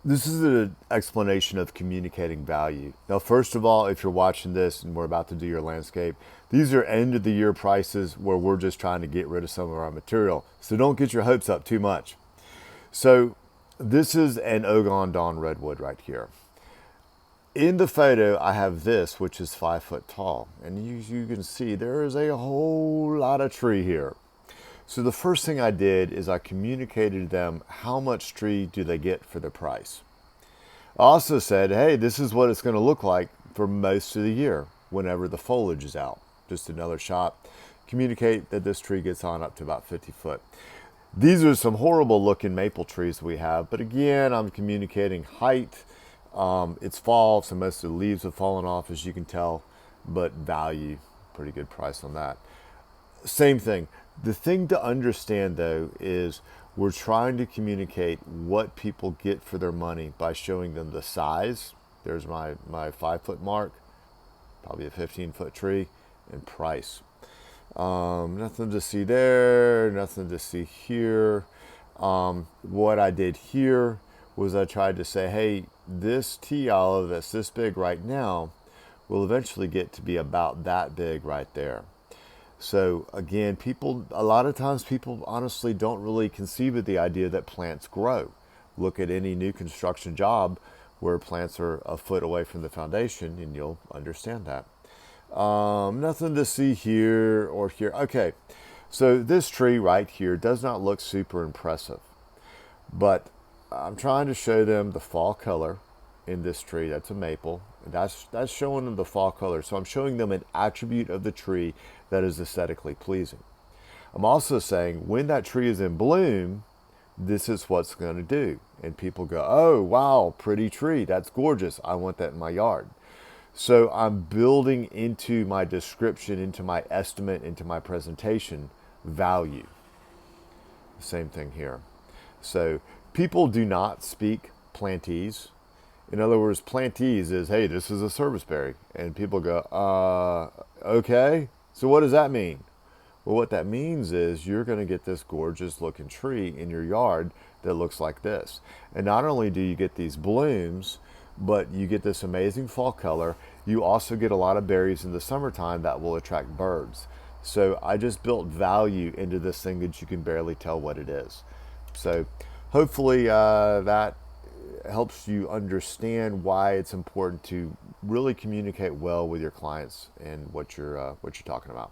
This is an explanation of communicating value. Now, first of all, if you're watching this and we're about to do your landscape, these are end of the year prices where we're just trying to get rid of some of our material. So don't get your hopes up too much. So this is an Ogon Dawn redwood right here. In the photo, I have this, which is 5 foot tall. And you can see there is a whole lot of tree here. So the first thing I did is I communicated to them how much tree do they get for the price. I also said, hey, this is what it's going to look like for most of the year whenever the foliage is out. Just another shot. Communicate that this tree gets on up to about 50 foot. These are some horrible looking maple trees we have, but again, I'm communicating height. It's fall, so most of the leaves have fallen off, as you can tell, but value, pretty good price on that. Same thing. The thing to understand though is we're trying to communicate what people get for their money by showing them the size. There's my 5 foot mark, probably a 15 foot tree, and price. Nothing to see there, nothing to see here. What I did here was I tried to say, hey, this tea olive that's this big right now will eventually get to be about that big right there. So again, a lot of times people honestly don't really conceive of the idea that plants grow. Look at any new construction job where plants are a foot away from the foundation and you'll understand that. Nothing to see here or here. Okay, so this tree right here does not look super impressive, but I'm trying to show them the fall color in this tree. That's a maple. That's showing them the fall color. So I'm showing them an attribute of the tree that is aesthetically pleasing. I'm also saying when that tree is in bloom, this is what's going to do. And people go, oh, wow, pretty tree. That's gorgeous. I want that in my yard. So I'm building into my description, into my estimate, into my presentation value. Same thing here. So people do not speak plantese. In other words, plantese is, hey, this is a serviceberry. And people go, okay, so what does that mean? Well, what that means is you're going to get this gorgeous looking tree in your yard that looks like this. And not only do you get these blooms, but you get this amazing fall color. You also get a lot of berries in the summertime that will attract birds. So I just built value into this thing that you can barely tell what it is. So hopefully that helps you understand why it's important to really communicate well with your clients and what you're talking about.